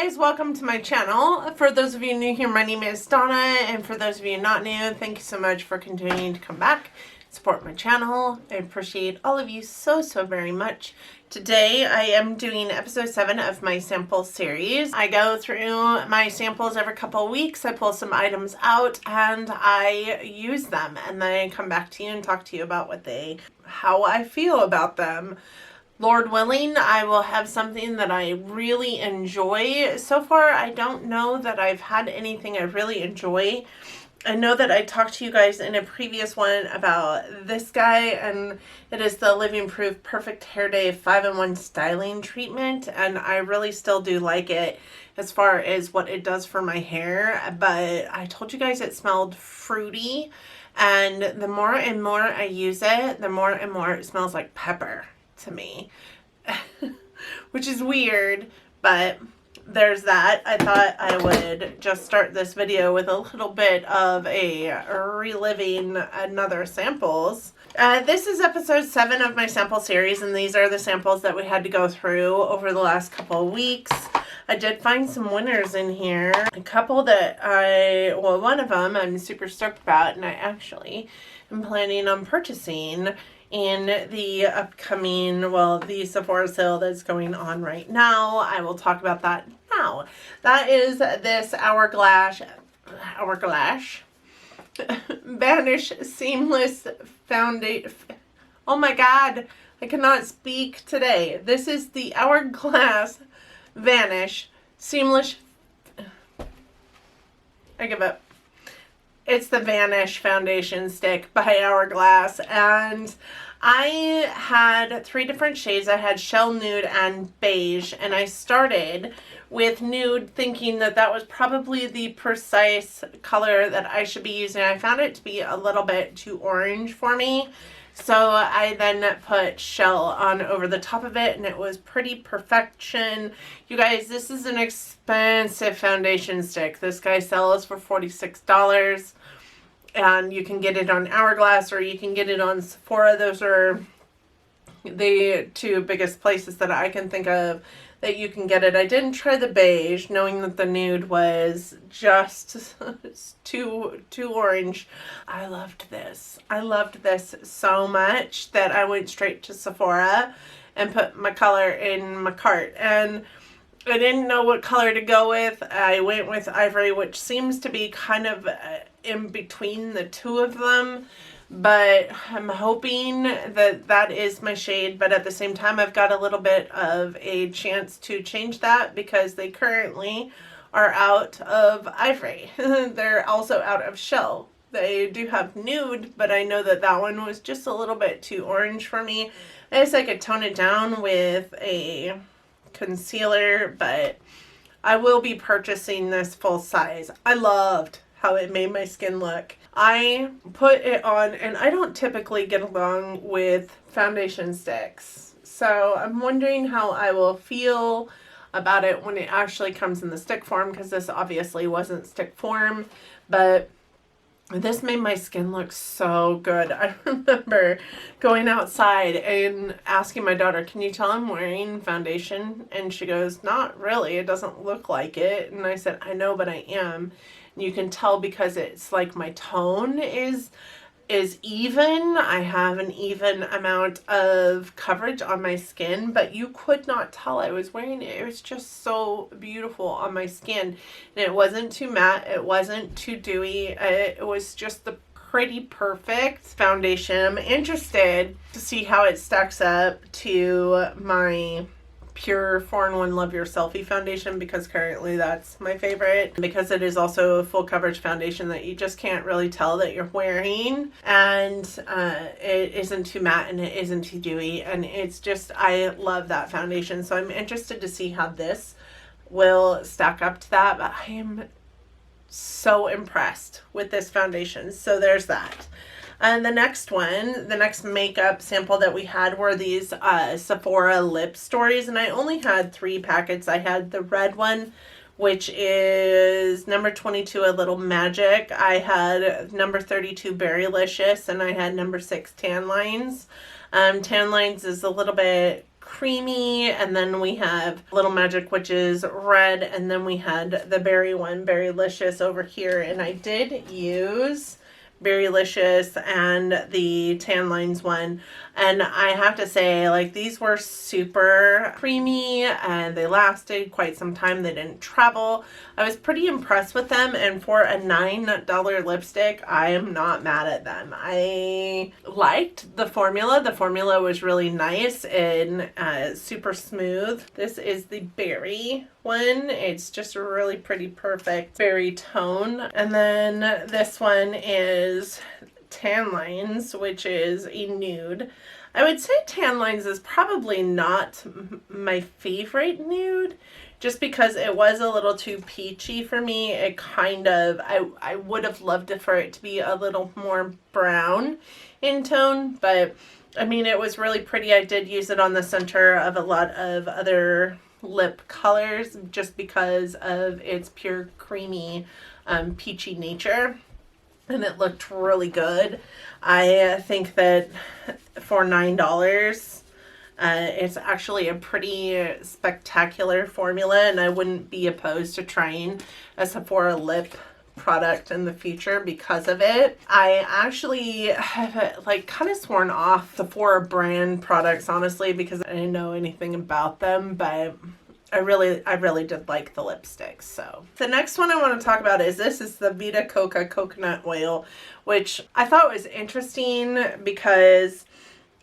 guys, welcome to my channel. For those of you new here, my name is Donna, and for those of you not new, thank you so much for continuing to come back, support my channel. I appreciate all of you so very much. Today I am doing episode 7 of my sample series. I go through my samples every couple of weeks. I pull some items out and I use them, and then I come back to you and talk to you about how I feel about them. Lord willing, I will have something that I really enjoy. So far, I don't know that I've had anything I really enjoy. I know that I talked to you guys in a previous one about this guy, and it is the Living Proof Perfect Hair Day 5-in-1 styling treatment, and I really still do like it as far as what it does for my hair. But I told you guys it smelled fruity, and the more and more I use it, the more and more it smells like pepper to me, which is weird, but there's that. I thought I would just start this video with a little bit of a reliving another samples. This is episode 7 of my sample series, and these are the samples that we had to go through over the last couple of weeks. I did find some winners in here. A couple that one of them I'm super stoked about, and I actually am planning on purchasing in the upcoming, the Sephora sale that's going on right now. I will talk about that now. That is this Hourglass Vanish Seamless Foundation. Oh my god, I cannot speak today. This is the Hourglass Vanish Seamless. I give up. It's the Vanish foundation stick by Hourglass, and I had 3 different shades. I had shell nude and beige, and I started with nude thinking that that was probably the precise color that I should be using. I found it to be a little bit too orange for me, so I then put shell on over the top of it, and it was pretty perfection. You guys, this is an expensive foundation stick. This guy sells for $46, and you can get it on Hourglass or you can get it on Sephora. Those are the 2 biggest places that I can think of that you can get it. I didn't try the beige, knowing that the nude was just too orange. I loved this. I loved this so much that I went straight to Sephora and put my color in my cart. And I didn't know what color to go with. I went with ivory, which seems to be kind of in between the 2 of them. But I'm hoping that that is my shade, but at the same time I've got a little bit of a chance to change that because they currently are out of ivory. They're also out of shell. They do have nude, but I know that that one was just a little bit too orange for me. I guess I could tone it down with a concealer, but I will be purchasing this full size. I loved how it made my skin look. I put it on, and I don't typically get along with foundation sticks, so I'm wondering how I will feel about it when it actually comes in the stick form, because this obviously wasn't stick form, but this made my skin look so good. I remember going outside and asking my daughter, can you tell I'm wearing foundation? And she goes, not really, it doesn't look like it. And I said, I know, but I am. And you can tell because it's like my tone is even. I have an even amount of coverage on my skin, but you could not tell I was wearing it. It was just so beautiful on my skin, and it wasn't too matte, it wasn't too dewy. It was just the pretty perfect foundation. I'm interested to see how it stacks up to my Pure 4-in-1 Love Your Selfie foundation, because currently that's my favorite, because it is also a full coverage foundation that you just can't really tell that you're wearing, and it isn't too matte and it isn't too dewy, and it's just, I love that foundation. So I'm interested to see how this will stack up to that, but I am so impressed with this foundation. So there's that. And the next makeup sample that we had were these Sephora lip stories, and I only had 3 packets. I had the red one, which is number 22, A Little Magic. I had number 32, Berrylicious, and I had number 6, Tan Lines. Tan Lines is a little bit creamy, and then we have Little Magic, which is red, and then we had the berry one, Berrylicious, over here. And I did use Berrylicious and the Tan Lines one, and I have to say, like, these were super creamy and they lasted quite some time. They didn't travel. I was pretty impressed with them, and for a $9 lipstick, I am not mad at them. I liked the formula. The formula was really nice and super smooth. This is the berry one. It's just a really pretty, perfect berry tone. And then this one is Tan Lines, which is a nude. I would say Tan Lines is probably not my favorite nude, just because it was a little too peachy for me. It kind of, I would have loved it for it to be a little more brown in tone, but I mean, it was really pretty. I did use it on the center of a lot of other lip colors just because of its pure creamy, peachy nature. And it looked really good. I think that for $9, it's actually a pretty spectacular formula, and I wouldn't be opposed to trying a Sephora lip product in the future because of it. I actually have like kind of sworn off Sephora brand products, honestly, because I didn't know anything about them, but I really did like the lipsticks. So the next one I want to talk about is the Vita Coca coconut oil, which I thought was interesting because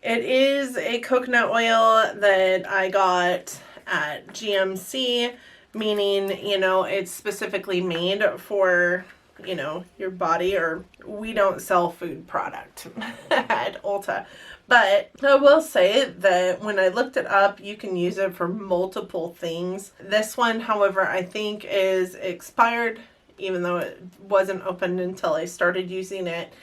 it is a coconut oil that I got at GMC, meaning, you know, it's specifically made for, you know, your body, or we don't sell food product at Ulta. But I will say that when I looked it up, you can use it for multiple things. This one, however, I think is expired, even though it wasn't opened until I started using it,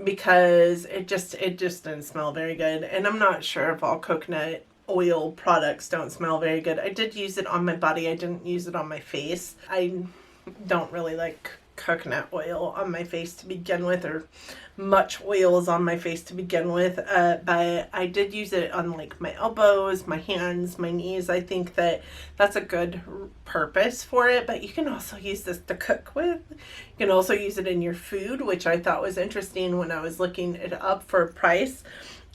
because it just didn't smell very good. And I'm not sure if all coconut oil products don't smell very good. I did use it on my body. I didn't use it on my face. I don't really like coconut oil on my face to begin with, or much oils on my face to begin with, but I did use it on like my elbows, my hands, my knees. I think that that's a good purpose for it, but you can also use this to cook with. You can also use it in your food, which I thought was interesting when I was looking it up for a price.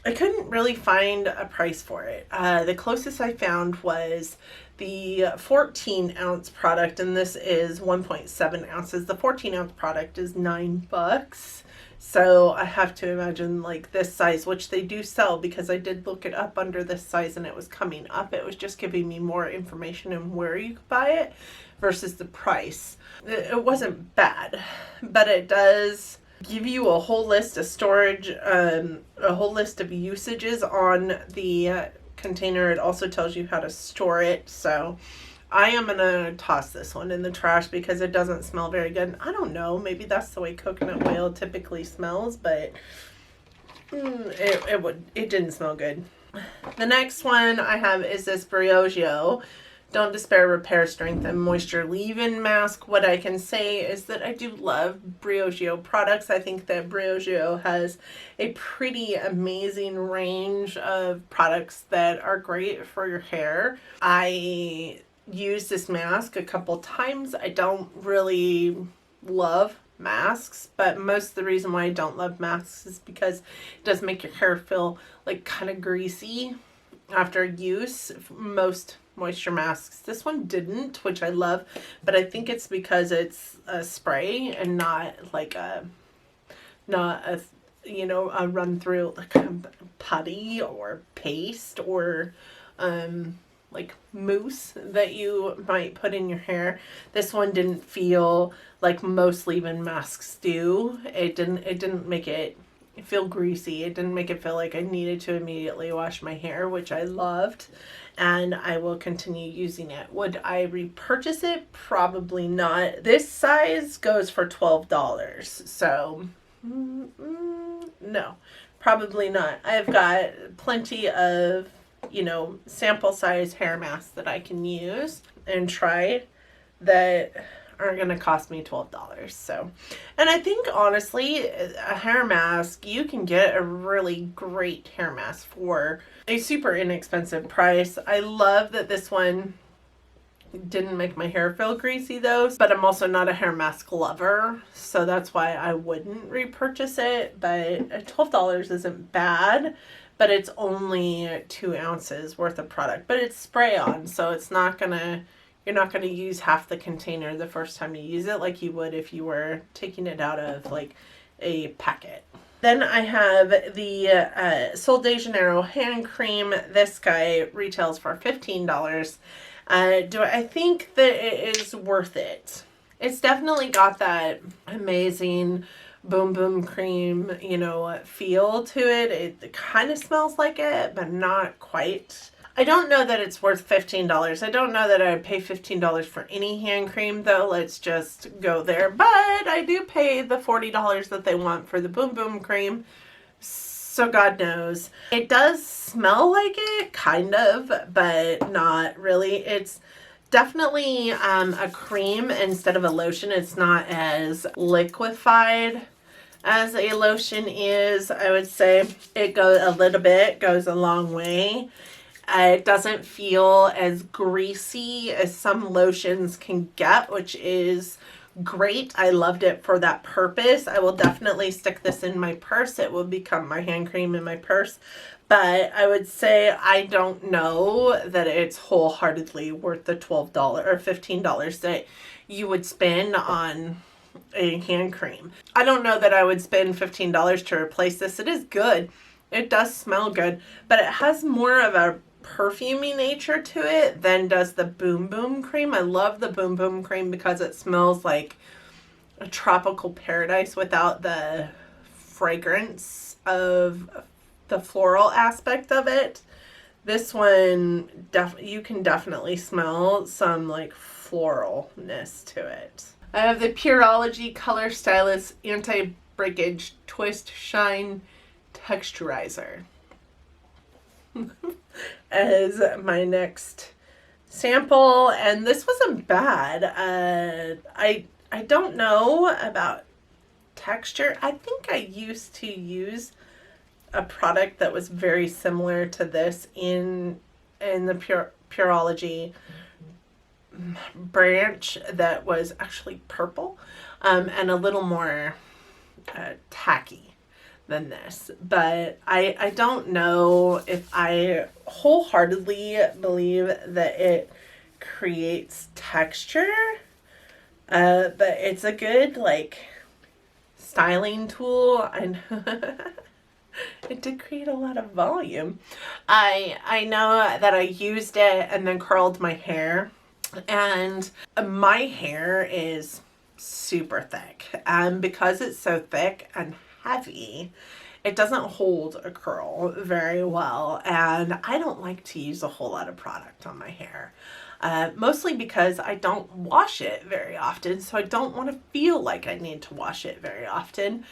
I couldn't really find a price for it. The closest I found was the 14-ounce product, and this is 1.7 ounces. The 14-ounce product is $9. So I have to imagine like this size, which they do sell, because I did look it up under this size and it was coming up. It was just giving me more information on where you could buy it versus the price. It wasn't bad, but it does give you a whole list of storage, a whole list of usages on the container. It also tells you how to store it. So I am gonna toss this one in the trash because it doesn't smell very good. I don't know, maybe that's the way coconut oil typically smells, but it didn't smell good. The next one I have is this Briogeo Don't Despair Repair Strengthen Moisture Leave-In Mask. What I can say is that I do love Briogeo products. I think that Briogeo has a pretty amazing range of products that are great for your hair. I used this mask a couple times. I don't really love masks, but most of the reason why I don't love masks is because it does make your hair feel like kind of greasy after use. Most moisture masks, this one didn't, which I love, but I think it's because it's a spray and not a you know, a run through like a putty or paste or like mousse that you might put in your hair. This one didn't feel like most leave-in masks do. It didn't make it feel greasy. It didn't make it feel like I needed to immediately wash my hair, which I loved, and I will continue using it. Would I repurchase it? Probably not. This size goes for $12, so no, probably not. I've got plenty of, you know, sample size hair masks that I can use and try that are going to cost me $12. So, and I think honestly, a hair mask, you can get a really great hair mask for a super inexpensive price. I love that this one didn't make my hair feel greasy though, but I'm also not a hair mask lover, so that's why I wouldn't repurchase it. But $12 isn't bad, but it's only 2 ounces worth of product, but it's spray on, so it's not gonna, you're not gonna use half the container the first time you use it like you would if you were taking it out of like a packet. Then I have the Sol de Janeiro hand cream. This guy retails for $15. Do I think that it is worth it? It's definitely got that amazing boom boom cream, you know, feel to it. It kind of smells like it, but not quite. I don't know that it's worth $15. I don't know that I would pay $15 for any hand cream though. Let's just go there. But I do pay the $40 that they want for the boom boom cream. So God knows. It does smell like it, kind of, but not really. It's definitely a cream instead of a lotion. It's not as liquefied as a lotion is, I would say. It goes a little bit, goes a long way. It doesn't feel as greasy as some lotions can get, which is great. I loved it for that purpose. I will definitely stick this in my purse. It will become my hand cream in my purse. But I would say I don't know that it's wholeheartedly worth the $12 or $15 that you would spend on a hand cream. I don't know that I would spend $15 to replace this. It is good. It does smell good, but it has more of a perfumey nature to it than does the boom boom cream. I love the boom boom cream because it smells like a tropical paradise without the fragrance of the floral aspect of it. This one, you can definitely smell some like floralness to it. I have the Pureology Color Stylist Anti-Breakage Twist Shine Texturizer as my next sample, and this wasn't bad. I don't know about texture. I think I used to use a product that was very similar to this in the Pureology branch that was actually purple and a little more tacky than this, but I don't know if I wholeheartedly believe that it creates texture, but it's a good like styling tool. And it did create a lot of volume. I know that I used it and then curled my hair, and my hair is super thick, and because it's so thick and heavy, it doesn't hold a curl very well, and I don't like to use a whole lot of product on my hair, mostly because I don't wash it very often, so I don't want to feel like I need to wash it very often.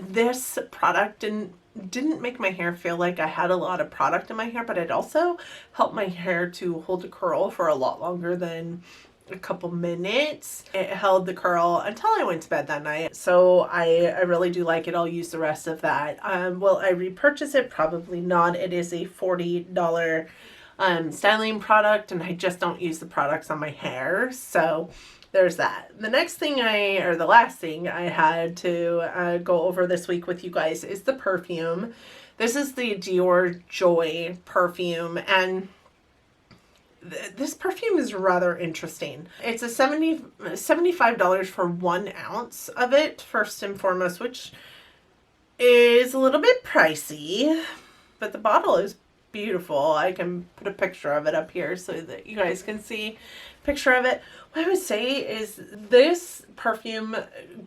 This product didn't make my hair feel like I had a lot of product in my hair, but it also helped my hair to hold a curl for a lot longer than a couple minutes. It held the curl until I went to bed that night. So I really do like it. I'll use the rest of that. Will I repurchase it? Probably not. It is a $40 styling product, and I just don't use the products on my hair. So there's that. The next thing the last thing I had to go over this week with you guys is the perfume. This is the Dior Joy perfume, and this perfume is rather interesting. It's a $75 for 1 ounce of it, first and foremost, which is a little bit pricey, but the bottle is beautiful. I can put a picture of it up here so that you guys can see a picture of it. What I would say is this perfume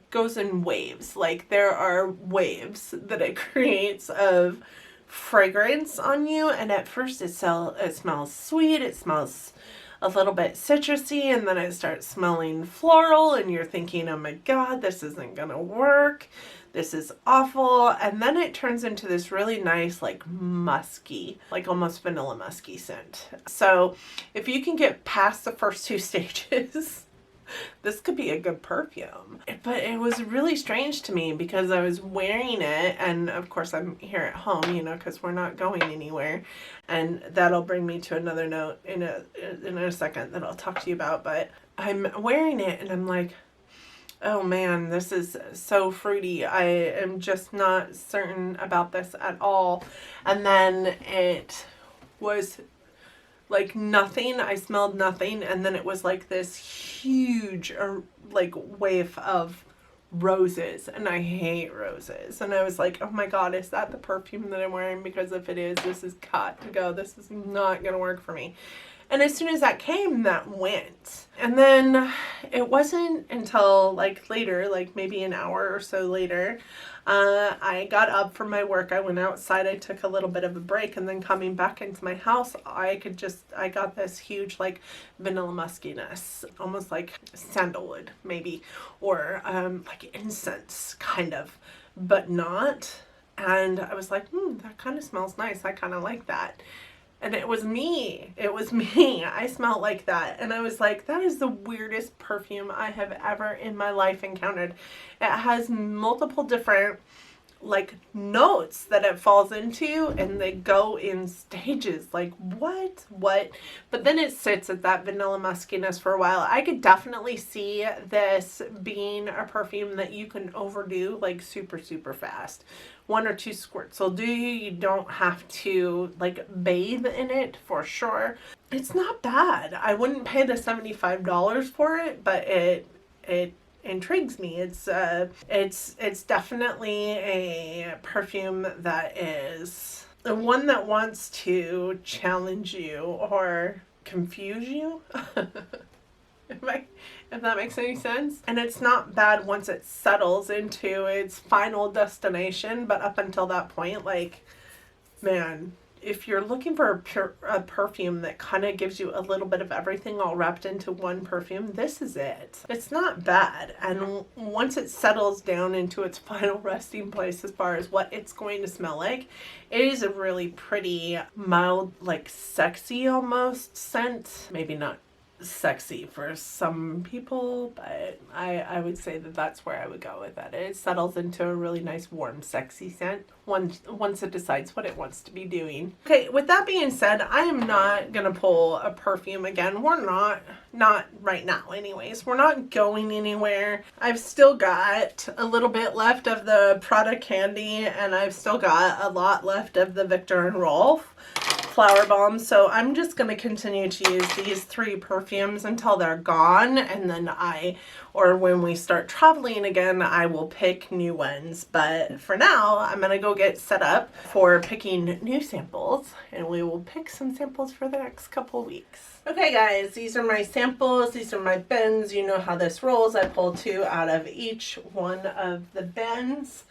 goes in waves. Like, there are waves that it creates of fragrance on you, and at first it smells sweet, it smells a little bit citrusy, and then it starts smelling floral, and you're thinking, oh my god, this isn't gonna work, this is awful, and then it turns into this really nice like musky, like almost vanilla musky scent. So if you can get past the first 2 stages this could be a good perfume. But it was really strange to me because I was wearing it, and of course I'm here at home, you know, because we're not going anywhere. And that'll bring me to another note in a second that I'll talk to you about. But I'm wearing it and I'm like, oh man, this is so fruity. I am just not certain about this at all. And then it was like nothing. I smelled nothing. And then it was like this huge like wave of roses. And I hate roses. And I was like, oh my God, is that the perfume that I'm wearing? Because if it is, this is got to go. This is not going to work for me. And as soon as that came, that went. And then it wasn't until like later, like maybe an hour or so later, I got up from my work. I went outside. I took a little bit of a break. And then coming back into my house, I got this huge like vanilla muskiness, almost like sandalwood maybe, or like incense kind of, but not. And I was like, that kind of smells nice. I kind of like that. And it was me. It was me. I smelled like that. And I was like, that is the weirdest perfume I have ever in my life encountered. It has multiple different like notes that it falls into, and they go in stages. Like what? But then it sits at that vanilla muskiness for a while. I could definitely see this being a perfume that you can overdo like super, super fast. 1 or 2 squirts will do you. You don't have to like bathe in it for sure. It's not bad. I wouldn't pay the $75 for it, but it intrigues me. It's definitely a perfume that is the one that wants to challenge you or confuse you. If that makes any sense. And it's not bad once it settles into its final destination, but up until that point, like, man, if you're looking for a perfume that kind of gives you a little bit of everything all wrapped into one perfume, this is it. It's not bad. And once it settles down into its final resting place as far as what it's going to smell like, it is a really pretty, mild, like sexy almost scent. Maybe not sexy for some people, but I would say that that's where I would go with it. It settles into a really nice warm sexy scent once it decides what it wants to be doing. Okay, with that being said, I am not gonna pull a perfume again. We're not right now anyways. We're not going anywhere. I've still got a little bit left of the Prada Candy, and I've still got a lot left of the Viktor and Rolf Flower Bomb, so I'm just going to continue to use these 3 perfumes until they're gone, and then when we start traveling again, I will pick new ones. But for now, I'm going to go get set up for picking new samples, and we will pick some samples for the next couple weeks. Okay guys, these are my samples. These are my bins. You know how this rolls. I pulled 2 out of each one of the bins,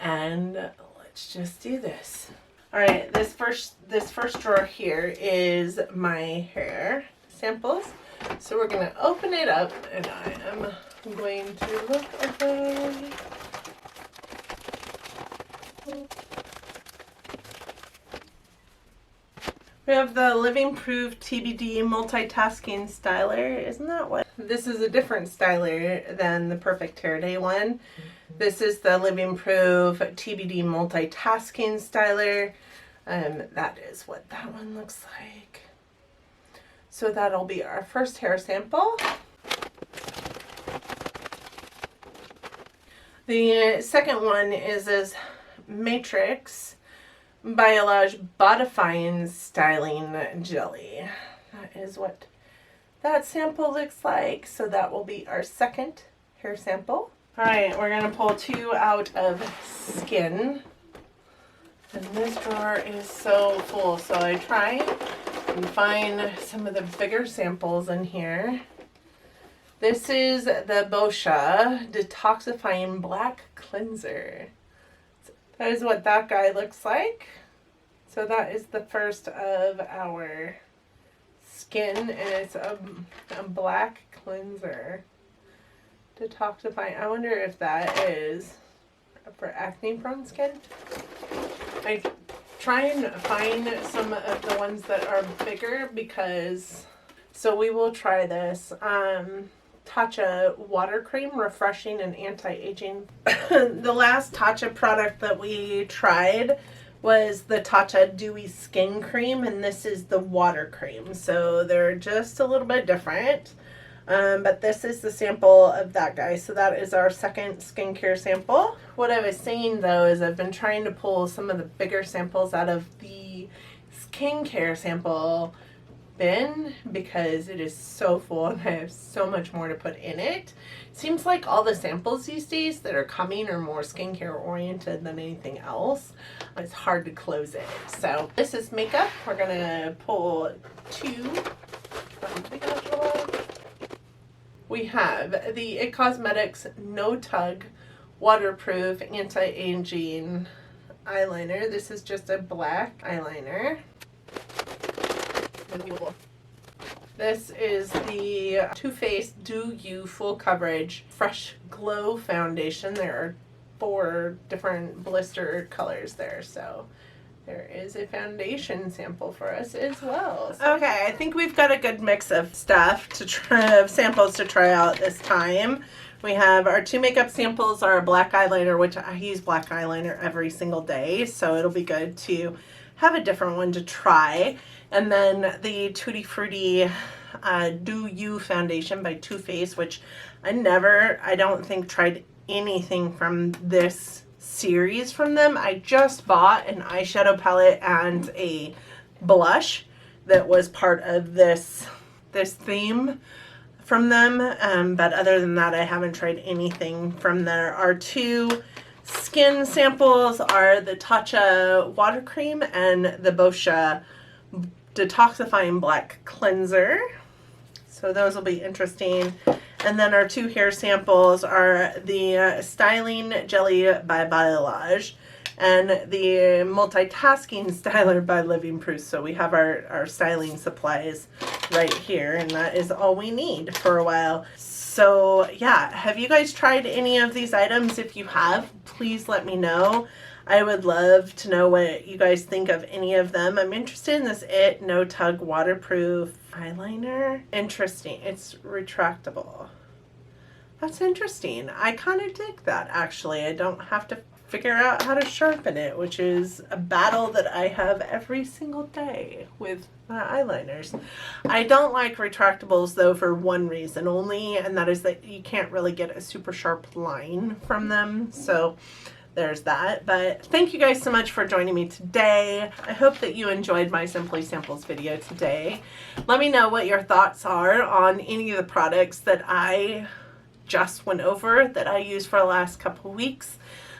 and let's just do this. All right, this first drawer here is my hair samples. So we're going to open it up, and I am going to look over. We have the Living Proof TBD Multitasking Styler. Isn't that what? This is a different styler than the Perfect Hair Day one. This is the Living Proof TBD Multitasking Styler. That is what that one looks like. So that'll be our first hair sample. The second one is this Matrix Biolage Bodifying Styling Jelly. That is what that sample looks like. So that will be our second hair sample. Alright, we're going to pull 2 out of Skin. And this drawer is so full, so I try and find some of the bigger samples in here. This is the Boscia Detoxifying Black Cleanser. That is what that guy looks like. So that is the first of our Skin, and it's a black cleanser. Detoxifying. I wonder if that is for acne prone skin. I try and find some of the ones that are bigger because, so we will try this. Tatcha water cream, refreshing and anti-aging. The last Tatcha product that we tried was the Tatcha Dewy Skin Cream, and this is the water cream. So they're just a little bit different. But this is the sample of that guy. So that is our second skincare sample. What I was saying though is I've been trying to pull some of the bigger samples out of the skincare sample bin because it is so full and I have so much more to put in it. Seems like all the samples these days that are coming are more skincare oriented than anything else. It's hard to close it. So this is makeup. We're gonna pull two. We have the It Cosmetics No Tug Waterproof Anti-Aging Eyeliner. This is just a black eyeliner. This is the Too Faced Do You Full Coverage Fresh Glow Foundation. There are 4 different blister colors there, so there is a foundation sample for us as well. So, okay, I think we've got a good mix of stuff to try, samples to try out this time. We have our 2 makeup samples, our black eyeliner, which I use black eyeliner every single day, so it'll be good to have a different one to try. And then the Tutti Frutti Do You foundation by Too Faced, which I don't think tried anything from this series from them. I just bought an eyeshadow palette and a blush that was part of this theme from them, but other than that I haven't tried anything from there. Our 2 skin samples are the Tatcha water cream and the Boscia detoxifying black cleanser, so those will be interesting. And then our 2 hair samples are the Styling Jelly by Briogeo and the Multitasking Styler by Living Proof. So we have our styling supplies right here, and that is all we need for a while. So yeah, have you guys tried any of these items? If you have, please let me know. I would love to know what you guys think of any of them. I'm interested in this It No Tug Waterproof Eyeliner. Interesting. It's retractable. That's interesting. I kind of dig that, actually. I don't have to figure out how to sharpen it, which is a battle that I have every single day with my eyeliners. I don't like retractables, though, for one reason only, and that is that you can't really get a super sharp line from them. So there's that. But thank you guys so much for joining me today. I hope that you enjoyed my Simply Samples video today. Let me know what your thoughts are on any of the products that I just went over that I used for the last couple weeks.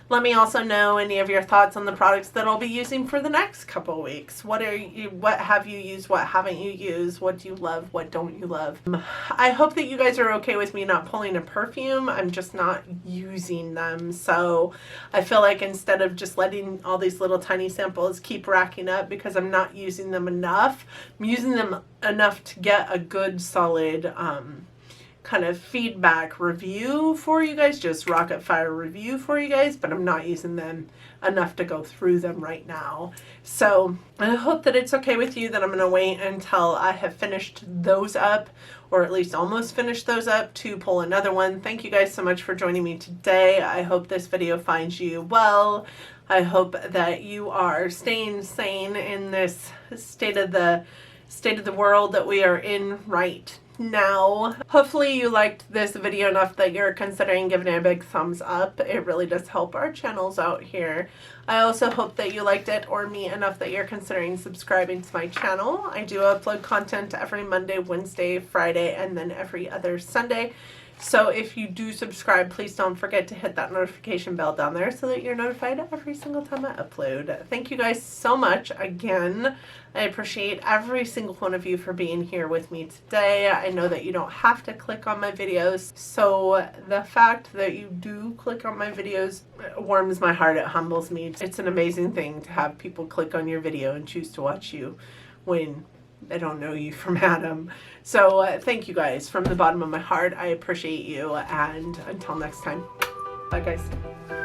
Let me also know any of your thoughts on the products that I'll be using for the next couple weeks. What have you used? What haven't you used? What do you love? What don't you love? I hope that you guys are okay with me not pulling a perfume. I'm just not using them. So I feel like instead of just letting all these little tiny samples keep racking up because I'm not using them enough, I'm using them enough to get a good solid kind of feedback review for you guys, just rocket fire review for you guys, but I'm not using them enough to go through them right now. So I hope that it's okay with you that I'm going to wait until I have finished those up, or at least almost finished those up, to pull another one. Thank you guys so much for joining me today. I hope this video finds you well. I hope that you are staying sane in this state of the world that we are in right now. Hopefully you liked this video enough that you're considering giving it a big thumbs up. It really does help our channels out here. I also hope that you liked it or me enough that you're considering subscribing to my channel. I do upload content every Monday, Wednesday, Friday, and then every other Sunday. So if you do subscribe, please don't forget to hit that notification bell down there so that you're notified every single time I upload. Thank you guys so much again. I appreciate every single one of you for being here with me today. I know that you don't have to click on my videos, so the fact that you do click on my videos warms my heart. It humbles me. It's an amazing thing to have people click on your video and choose to watch you when they don't know you from Adam. So thank you guys from the bottom of my heart. I appreciate you, and until next time, bye guys.